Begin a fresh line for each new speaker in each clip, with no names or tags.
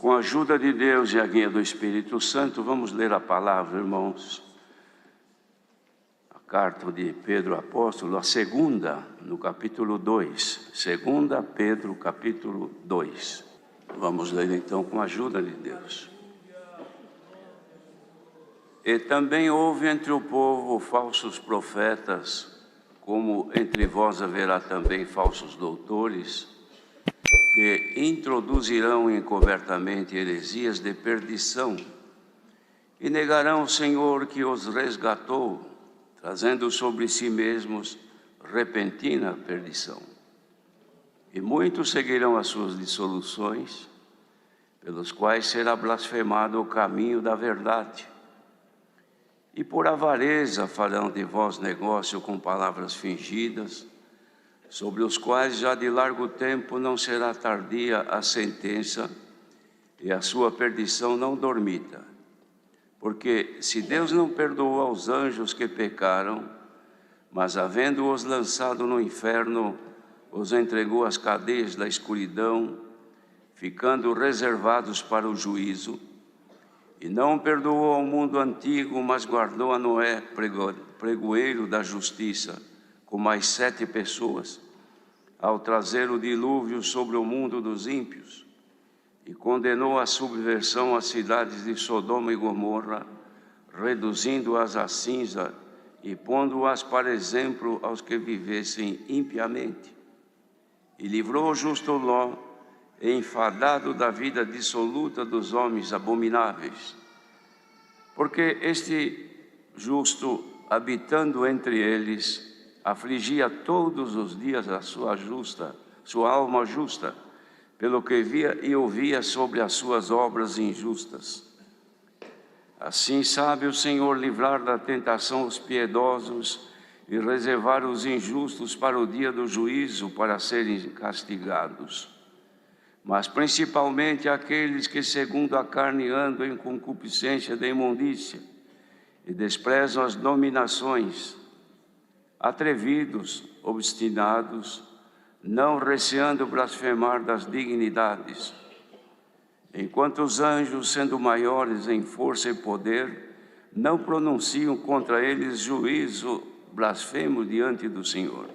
Com a ajuda de Deus e a guia do Espírito Santo, vamos ler a palavra, irmãos. A carta de Pedro Apóstolo, a segunda, no capítulo 2. Segunda Pedro, capítulo 2. Vamos ler então com a ajuda de Deus. E também houve entre o povo falsos profetas, como entre vós haverá também falsos doutores, que introduzirão encobertamente heresias de perdição, e negarão o Senhor que os resgatou, trazendo sobre si mesmos repentina perdição. E muitos seguirão as suas dissoluções, pelos quais será blasfemado o caminho da verdade. E por avareza farão de vós negócio com palavras fingidas, sobre os quais já de largo tempo não será tardia a sentença, e a sua perdição não dormita. Porque se Deus não perdoou aos anjos que pecaram, mas havendo-os lançado no inferno, os entregou às cadeias da escuridão, ficando reservados para o juízo, e não perdoou ao mundo antigo, mas guardou a Noé, pregoeiro da justiça, com mais 7 pessoas, ao trazer o dilúvio sobre o mundo dos ímpios, e condenou à subversão as cidades de Sodoma e Gomorra, reduzindo-as a cinza e pondo-as para exemplo aos que vivessem impiamente. E livrou o justo Ló, enfadado da vida dissoluta dos homens abomináveis. Porque este justo, habitando entre eles, afligia todos os dias a sua alma justa, pelo que via e ouvia sobre as suas obras injustas. Assim sabe o Senhor livrar da tentação os piedosos e reservar os injustos para o dia do juízo, para serem castigados. Mas principalmente aqueles que segundo a carne andam em concupiscência da imundícia e desprezam as dominações, atrevidos, obstinados, não receando blasfemar das dignidades, enquanto os anjos, sendo maiores em força e poder, não pronunciam contra eles juízo blasfemo diante do Senhor.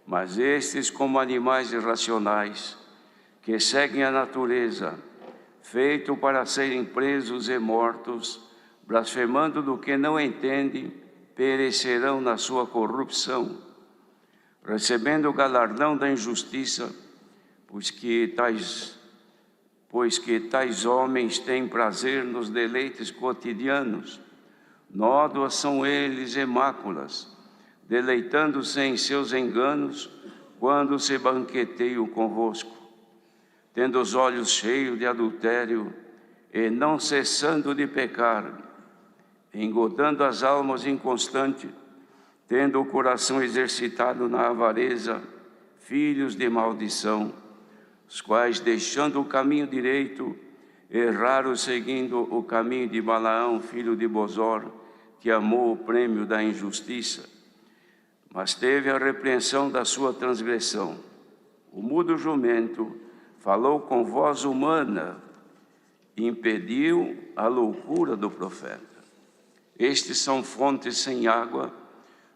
Mas estes, como animais irracionais, que seguem a natureza, feito para serem presos e mortos, blasfemando do que não entendem, perecerão na sua corrupção, recebendo o galardão da injustiça, pois que tais homens têm prazer nos deleites cotidianos. Nódoas são eles e máculas, deleitando-se em seus enganos, quando se banqueteiam convosco, tendo os olhos cheios de adultério e não cessando de pecar, engodando as almas inconstante, tendo o coração exercitado na avareza, filhos de maldição, os quais, deixando o caminho direito, erraram seguindo o caminho de Balaão, filho de Bosor, que amou o prêmio da injustiça, mas teve a repreensão da sua transgressão. O mudo jumento falou com voz humana e impediu a loucura do profeta. Estes são fontes sem água,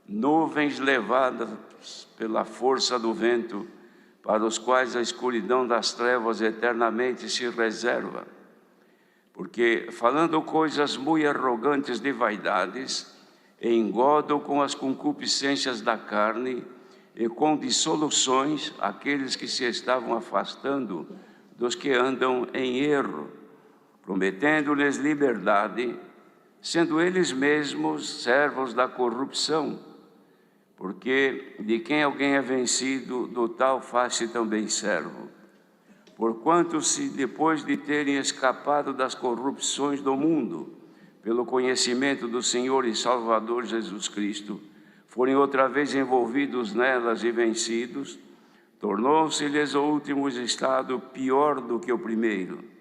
nuvens levadas pela força do vento, para os quais a escuridão das trevas eternamente se reserva. Porque, falando coisas muito arrogantes de vaidades, engodam com as concupiscências da carne e com dissoluções aqueles que se estavam afastando dos que andam em erro, prometendo-lhes liberdade, sendo eles mesmos servos da corrupção, porque de quem alguém é vencido, do tal faz-se também servo. Porquanto, se depois de terem escapado das corrupções do mundo, pelo conhecimento do Senhor e Salvador Jesus Cristo, forem outra vez envolvidos nelas e vencidos, tornou-se-lhes o último estado pior do que o primeiro,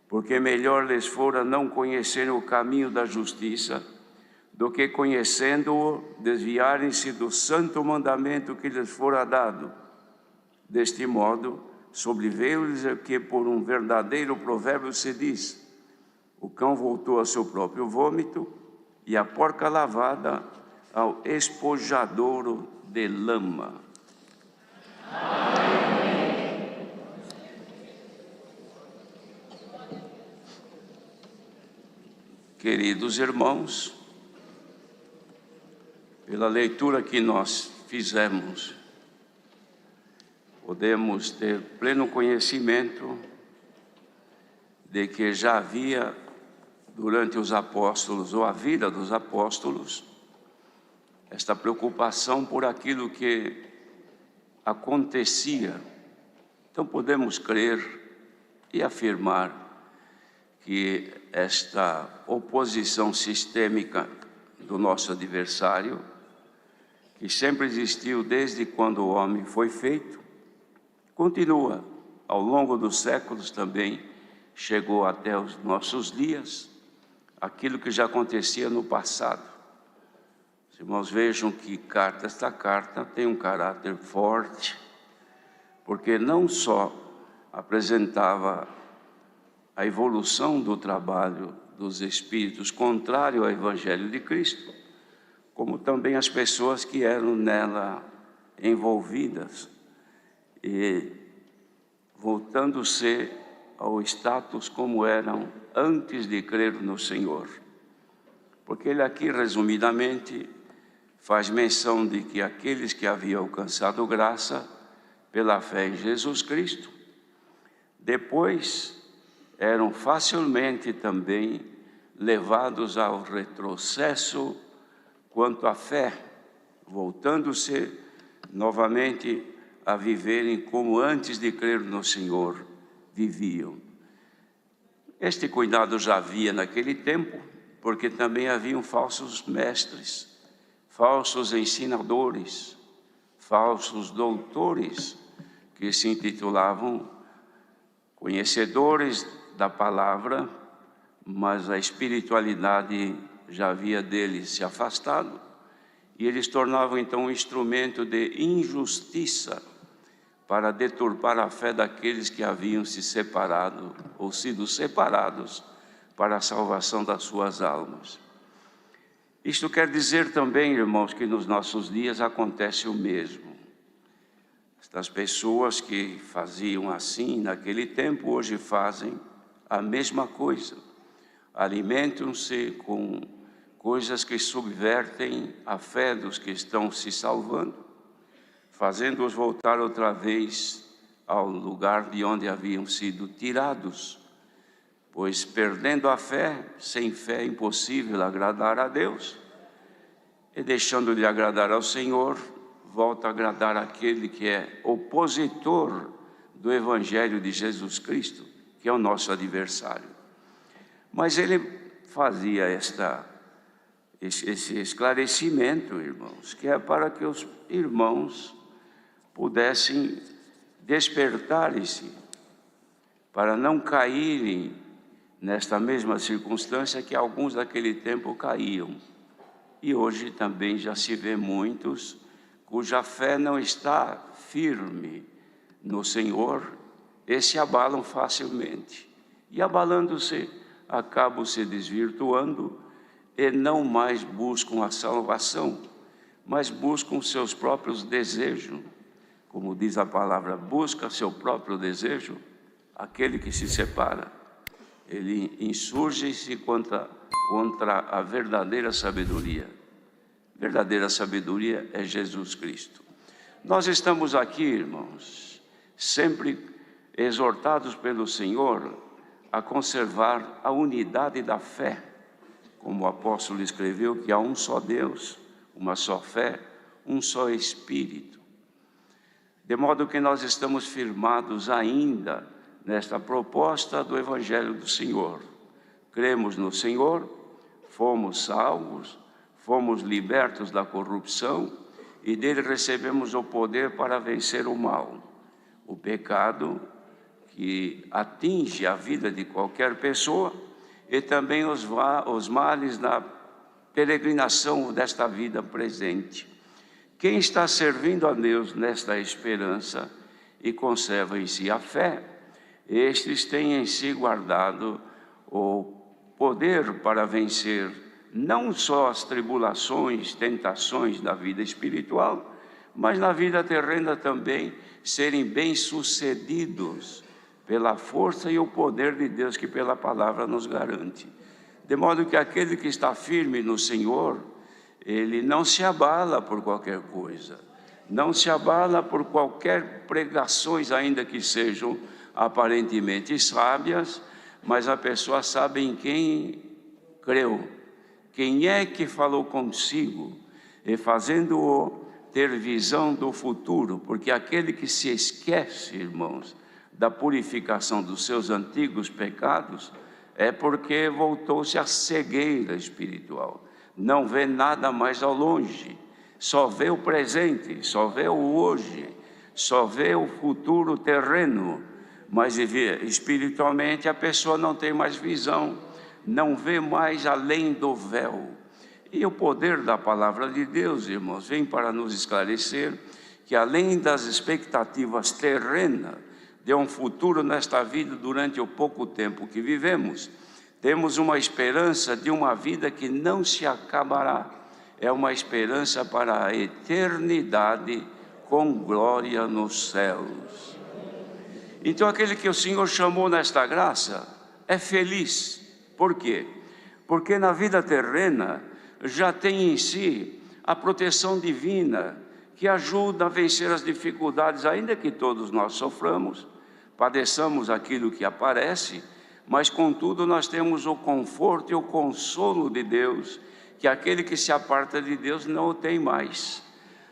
porque melhor lhes fora não conhecerem o caminho da justiça, do que conhecendo-o, desviarem-se do santo mandamento que lhes fora dado. Deste modo, sobreveio-lhes que por um verdadeiro provérbio se diz: o cão voltou ao seu próprio vômito e a porca lavada ao espojadouro de lama. Queridos irmãos, pela leitura que nós fizemos, podemos ter pleno conhecimento de que já havia, durante os apóstolos, ou a vida dos apóstolos, esta preocupação por aquilo que acontecia. Então podemos crer e afirmar que esta oposição sistêmica do nosso adversário, que sempre existiu desde quando o homem foi feito, continua ao longo dos séculos também, chegou até os nossos dias, aquilo que já acontecia no passado. Os irmãos vejam que esta carta tem um caráter forte, porque não só apresentava a evolução do trabalho dos Espíritos contrário ao Evangelho de Cristo, como também as pessoas que eram nela envolvidas, e voltando-se ao status como eram antes de crer no Senhor. Porque ele aqui, resumidamente, faz menção de que aqueles que haviam alcançado graça pela fé em Jesus Cristo, depois eram facilmente também levados ao retrocesso quanto à fé, voltando-se novamente a viverem como antes de crer no Senhor viviam. Este cuidado já havia naquele tempo, porque também haviam falsos mestres, falsos ensinadores, falsos doutores, que se intitulavam conhecedores da palavra, mas a espiritualidade já havia deles se afastado, e eles tornavam então um instrumento de injustiça para deturpar a fé daqueles que haviam se separado ou sido separados para a salvação das suas almas. Isto quer dizer também, irmãos, que nos nossos dias acontece o mesmo. Estas pessoas que faziam assim naquele tempo, hoje fazem a mesma coisa. Alimentam-se com coisas que subvertem a fé dos que estão se salvando, fazendo-os voltar outra vez ao lugar de onde haviam sido tirados. Pois perdendo a fé, sem fé é impossível agradar a Deus. E deixando de agradar ao Senhor, volta a agradar aquele que é opositor do Evangelho de Jesus Cristo, que é o nosso adversário. Mas ele fazia esse esclarecimento, irmãos, que é para que os irmãos pudessem despertarem-se, para não caírem nesta mesma circunstância que alguns daquele tempo caíam. E hoje também já se vê muitos cuja fé não está firme no Senhor e se abalam facilmente. E abalando-se, acabam se desvirtuando e não mais buscam a salvação, mas buscam seus próprios desejos. Como diz a palavra, busca seu próprio desejo, aquele que se separa. Ele insurge-se contra a verdadeira sabedoria. Verdadeira sabedoria é Jesus Cristo. Nós estamos aqui, irmãos, sempre exortados pelo Senhor a conservar a unidade da fé. Como o apóstolo escreveu, que há um só Deus, uma só fé, um só Espírito. De modo que nós estamos firmados ainda nesta proposta do Evangelho do Senhor. Cremos no Senhor, fomos salvos, fomos libertos da corrupção e dele recebemos o poder para vencer o mal, o pecado que atinge a vida de qualquer pessoa e também os males da peregrinação desta vida presente. Quem está servindo a Deus nesta esperança e conserva em si a fé, estes têm em si guardado o poder para vencer não só as tribulações, tentações da vida espiritual, mas na vida terrena também serem bem-sucedidos pela força e o poder de Deus que pela palavra nos garante. De modo que aquele que está firme no Senhor, ele não se abala por qualquer coisa, não se abala por qualquer pregações, ainda que sejam aparentemente sábias, mas a pessoa sabe em quem creu, quem é que falou consigo, e fazendo-o ter visão do futuro, porque aquele que se esquece, irmãos, da purificação dos seus antigos pecados, é porque voltou-se à cegueira espiritual, não vê nada mais ao longe, só vê o presente, só vê o hoje, só vê o futuro terreno, mas espiritualmente a pessoa não tem mais visão, não vê mais além do véu. E o poder da palavra de Deus, irmãos, vem para nos esclarecer que além das expectativas terrenas de um futuro nesta vida durante o pouco tempo que vivemos, temos uma esperança de uma vida que não se acabará, é uma esperança para a eternidade com glória nos céus. Então aquele que o Senhor chamou nesta graça é feliz. Por quê? Porque na vida terrena já tem em si a proteção divina que ajuda a vencer as dificuldades, ainda que todos nós soframos, padeçamos aquilo que aparece, mas contudo nós temos o conforto e o consolo de Deus, que aquele que se aparta de Deus não o tem mais.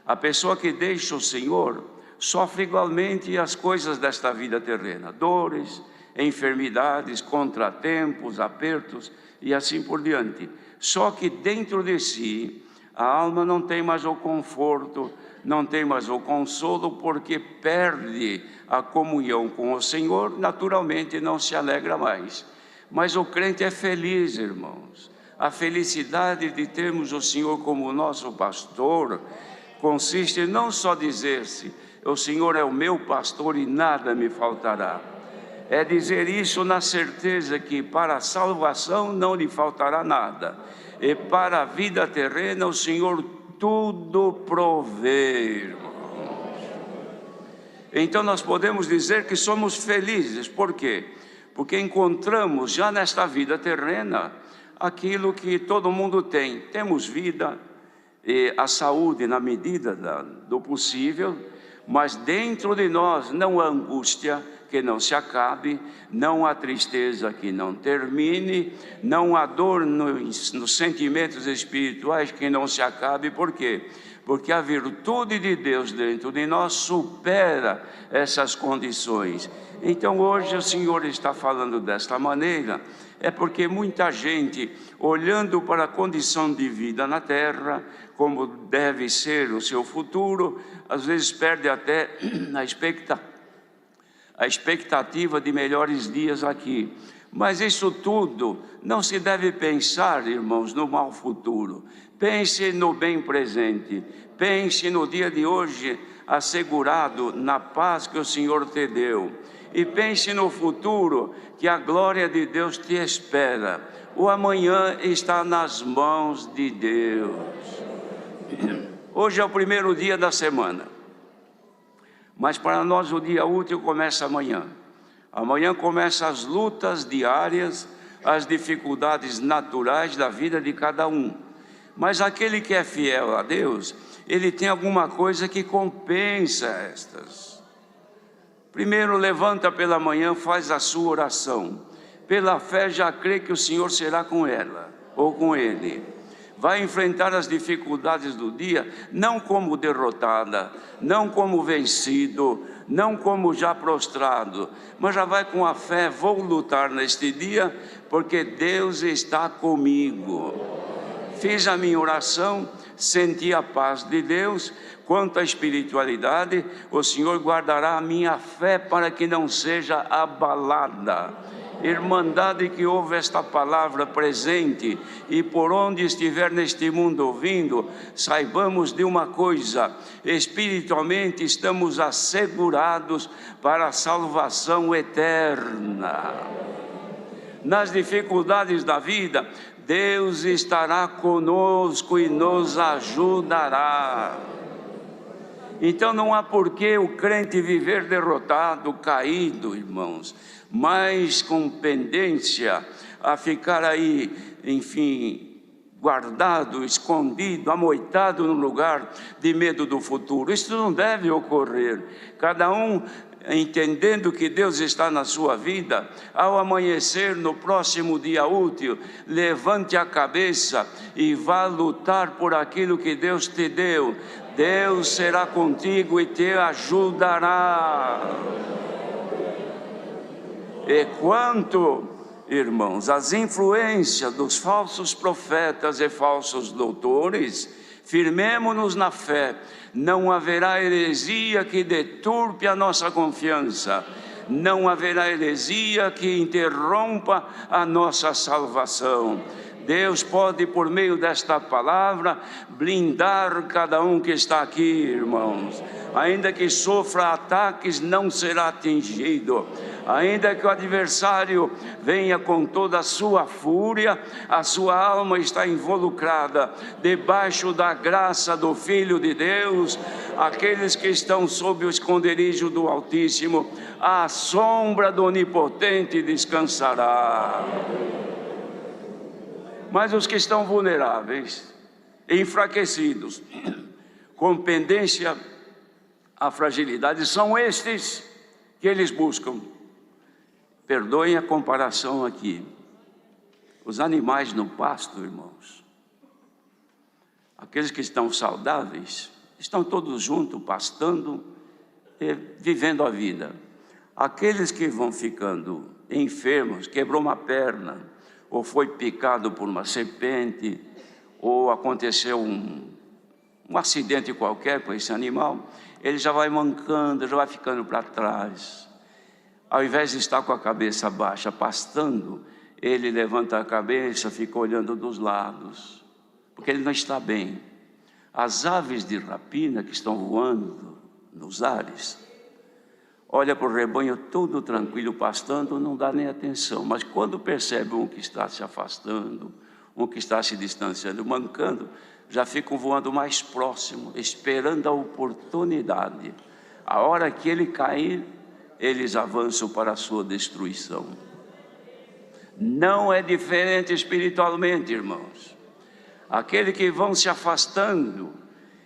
A pessoa que deixa o Senhor sofre igualmente as coisas desta vida terrena, dores, enfermidades, contratempos, apertos e assim por diante. Só que dentro de si, a alma não tem mais o conforto, não tem mais o consolo, porque perde a comunhão com o Senhor, naturalmente não se alegra mais. Mas o crente é feliz, irmãos. A felicidade de termos o Senhor como nosso pastor consiste não só dizer-se, o Senhor é o meu pastor e nada me faltará. É dizer isso na certeza que para a salvação não lhe faltará nada. E para a vida terrena o Senhor tudo provê, irmãos. Então nós podemos dizer que somos felizes. Por quê? Porque encontramos já nesta vida terrena aquilo que todo mundo tem. Temos vida e a saúde na medida do possível, mas dentro de nós não há angústia que não se acabe, não há tristeza que não termine, não há dor nos sentimentos espirituais que não se acabe. Por quê? Porque a virtude de Deus dentro de nós supera essas condições. Então hoje o Senhor está falando desta maneira, é porque muita gente, olhando para a condição de vida na terra, como deve ser o seu futuro, às vezes perde até a expectativa de melhores dias aqui. Mas isso tudo não se deve pensar, irmãos, no mal futuro. Pense no bem presente, pense no dia de hoje assegurado na paz que o Senhor te deu. E pense no futuro, que a glória de Deus te espera. O amanhã está nas mãos de Deus. Hoje é o primeiro dia da semana, mas para nós o dia útil começa amanhã. Amanhã começam as lutas diárias, as dificuldades naturais da vida de cada um. Mas aquele que é fiel a Deus, ele tem alguma coisa que compensa estas. Primeiro, levanta pela manhã, faz a sua oração. Pela fé já crê que o Senhor será com ela, ou com ele. Vai enfrentar as dificuldades do dia, não como derrotada, não como vencido, não como já prostrado, mas já vai com a fé, vou lutar neste dia, porque Deus está comigo. Fiz a minha oração, senti a paz de Deus. Quanto à espiritualidade, o Senhor guardará a minha fé para que não seja abalada. Irmandade que ouve esta palavra presente e por onde estiver neste mundo ouvindo, saibamos de uma coisa: espiritualmente estamos assegurados para a salvação eterna. Nas dificuldades da vida, Deus estará conosco e nos ajudará. Então não há por que o crente viver derrotado, caído, irmãos, mas com pendência a ficar aí, enfim, guardado, escondido, amoitado no lugar de medo do futuro. Isso não deve ocorrer. Cada um entendendo que Deus está na sua vida, ao amanhecer no próximo dia útil, levante a cabeça e vá lutar por aquilo que Deus te deu. Deus será contigo e te ajudará. E quanto, irmãos, às influências dos falsos profetas e falsos doutores, firmemo-nos na fé. Não haverá heresia que deturpe a nossa confiança. Não haverá heresia que interrompa a nossa salvação. Deus pode, por meio desta palavra, blindar cada um que está aqui, irmãos. Ainda que sofra ataques, não será atingido. Ainda que o adversário venha com toda a sua fúria, a sua alma está involucrada debaixo da graça do Filho de Deus. Aqueles que estão sob o esconderijo do Altíssimo, à sombra do Onipotente descansará. Mas os que estão vulneráveis, enfraquecidos, com pendência à fragilidade, são estes que eles buscam. Perdoem a comparação aqui. Os animais no pasto, irmãos, aqueles que estão saudáveis, estão todos juntos, pastando e vivendo a vida. Aqueles que vão ficando enfermos, quebrou uma perna, ou foi picado por uma serpente, ou aconteceu um acidente qualquer com esse animal, ele já vai mancando, já vai ficando para trás. Ao invés de estar com a cabeça baixa, pastando, ele levanta a cabeça, fica olhando dos lados, porque ele não está bem. As aves de rapina que estão voando nos ares, olha para o rebanho todo tranquilo, pastando, não dá nem atenção. Mas quando percebe um que está se afastando, um que está se distanciando, mancando, já ficam voando mais próximo, esperando a oportunidade. A hora que ele cair, eles avançam para a sua destruição. Não é diferente espiritualmente, irmãos. Aqueles que vão se afastando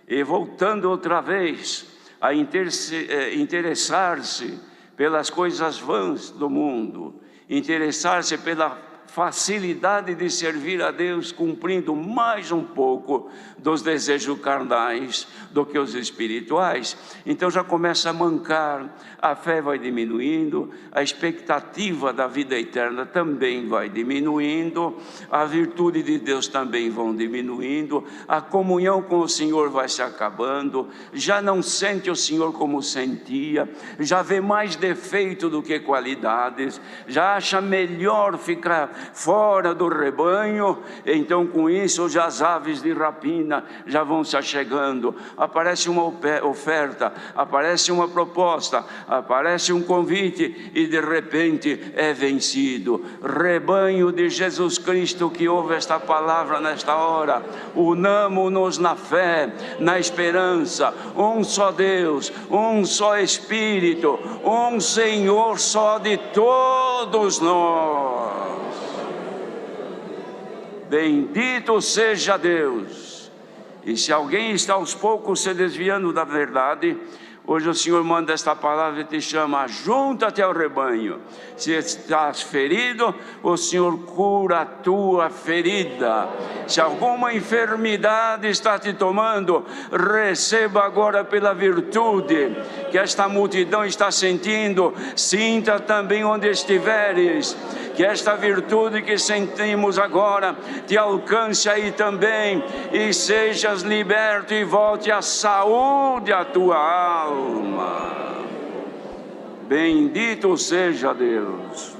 e voltando outra vez a interessar-se pelas coisas vãs do mundo, interessar-se pela facilidade de servir a Deus, cumprindo mais um pouco dos desejos carnais do que os espirituais, então já começa a mancar, a fé vai diminuindo, a expectativa da vida eterna também vai diminuindo, a virtude de Deus também vão diminuindo, a comunhão com o Senhor vai se acabando, já não sente o Senhor como sentia, já vê mais defeito do que qualidades, já acha melhor ficar fora do rebanho. Então com isso já as aves de rapina já vão se achegando, aparece uma oferta, aparece uma proposta, aparece um convite e de repente é vencido. Rebanho de Jesus Cristo que ouve esta palavra nesta hora, unamo-nos na fé, na esperança, um só Deus, um só Espírito, um Senhor só de todos nós. Bendito seja Deus. E se alguém está aos poucos se desviando da verdade, hoje o Senhor manda esta palavra e te chama: junta-te ao rebanho. Se estás ferido, o Senhor cura a tua ferida. Se alguma enfermidade está te tomando, receba agora pela virtude que esta multidão está sentindo, sinta também onde estiveres. Que esta virtude que sentimos agora te alcance aí também, e sejas liberto e volte a saúde à tua alma. Bendito seja Deus.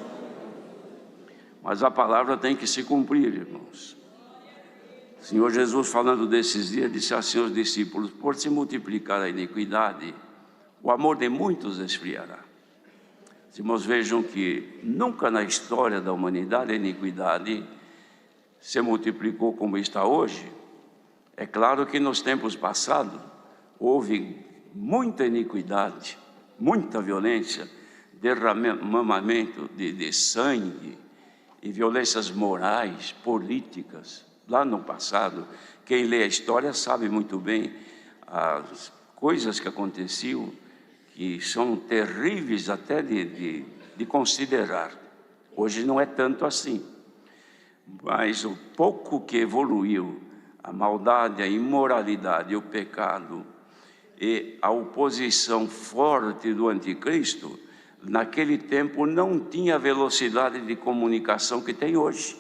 mas a palavra tem que se cumprir, irmãos. O Senhor Jesus, falando desses dias, disse assim aos discípulos: por se multiplicar a iniquidade, o amor de muitos esfriará. Os irmãos vejam que nunca na história da humanidade a iniquidade se multiplicou como está hoje. É claro que nos tempos passados houve muita iniquidade, muita violência, derramamento de sangue e violências morais, políticas. Lá no passado, quem lê a história sabe muito bem as coisas que aconteciam, que são terríveis até de considerar. Hoje não é tanto assim, mas o pouco que evoluiu, a maldade, a imoralidade, o pecado e a oposição forte do anticristo, naquele tempo não tinha a velocidade de comunicação que tem hoje.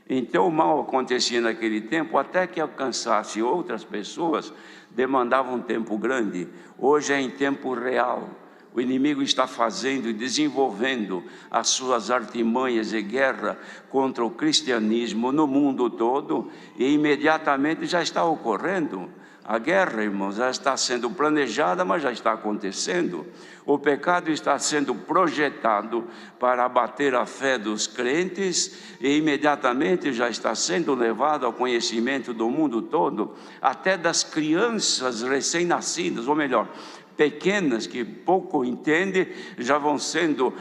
Então o mal acontecia naquele tempo, até que alcançasse outras pessoas, demandava um tempo grande. Hoje é em tempo real. O inimigo está fazendo e desenvolvendo as suas artimanhas de guerra contra o cristianismo no mundo todo, e imediatamente já está ocorrendo. A guerra, irmãos, já está sendo planejada, mas já está acontecendo. O pecado está sendo projetado para abater a fé dos crentes e imediatamente já está sendo levado ao conhecimento do mundo todo, até das crianças recém-nascidas, ou melhor, pequenas que pouco entendem, já vão sendo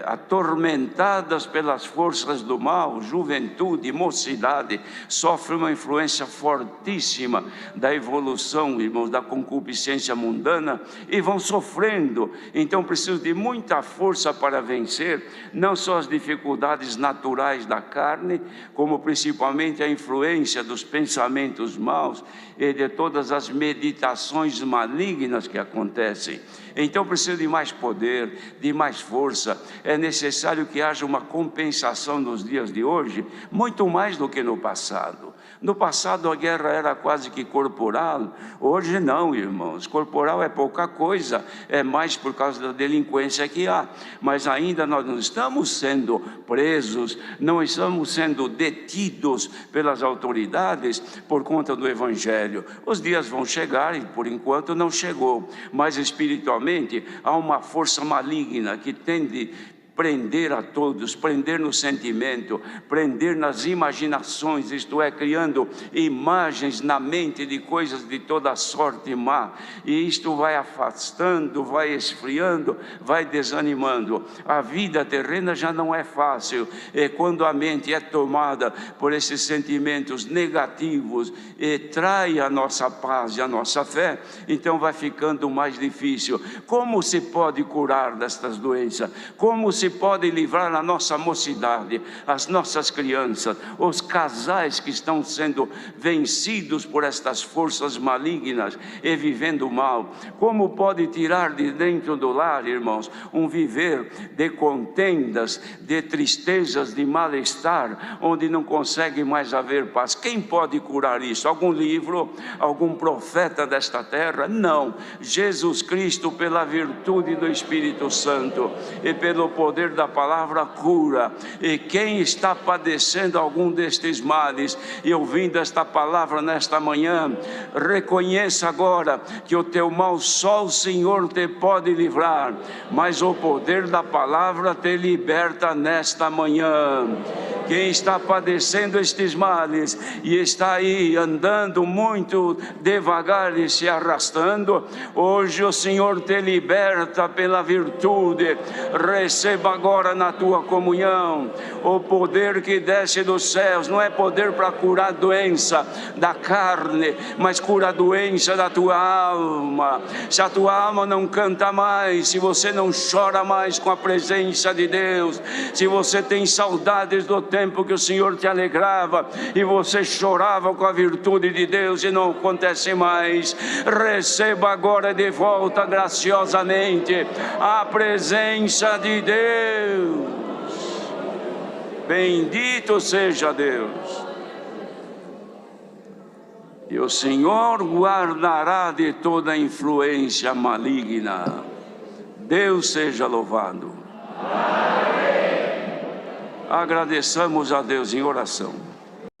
atormentadas pelas forças do mal. Juventude, mocidade, sofrem uma influência fortíssima da evolução, irmãos, da concupiscência mundana, e vão sofrendo. Então precisam de muita força para vencer, não só as dificuldades naturais da carne, como principalmente a influência dos pensamentos maus e de todas as meditações malignas que acontecem. Então precisa de mais poder, de mais força. É necessário que haja uma compensação nos dias de hoje, muito mais do que no passado. No passado a guerra era quase que corporal, hoje não, irmãos. Corporal é pouca coisa, é mais por causa da delinquência que há. Mas ainda nós não estamos sendo presos, não estamos sendo detidos pelas autoridades por conta do Evangelho. Os dias vão chegar e por enquanto não chegou, mas espiritualmente há uma força maligna que tende prender a todos, prender no sentimento, prender nas imaginações, isto é, criando imagens na mente de coisas de toda sorte má, e isto vai afastando, vai esfriando, vai desanimando. A vida terrena já não é fácil, e quando a mente é tomada por esses sentimentos negativos e trai a nossa paz e a nossa fé, então vai ficando mais difícil. Como se pode curar destas doenças? Como se pode livrar a nossa mocidade, as nossas crianças, os casais que estão sendo vencidos por estas forças malignas e vivendo mal? Como pode tirar de dentro do lar, irmãos, um viver de contendas, de tristezas, de mal-estar, onde não consegue mais haver paz? Quem pode curar isso? Algum livro? Algum profeta desta terra? Não. Jesus Cristo, pela virtude do Espírito Santo e pelo poder da palavra, cura. E quem está padecendo algum destes males e ouvindo esta palavra nesta manhã, reconheça agora que o teu mal só o Senhor te pode livrar, mas o poder da palavra te liberta nesta manhã. Quem está padecendo estes males e está aí andando muito devagar e se arrastando, hoje o Senhor te liberta pela virtude. Receba agora na tua comunhão o poder que desce dos céus. Não é poder para curar a doença da carne, mas cura a doença da tua alma. Se a tua alma não canta mais, se você não chora mais com a presença de Deus, se você tem saudades do tempo que o Senhor te alegrava e você chorava com a virtude de Deus e não acontece mais, receba agora de volta graciosamente a presença de Deus. Bendito seja Deus. E o Senhor guardará de toda influência maligna. Deus seja louvado. Amém. Agradeçamos a Deus em oração.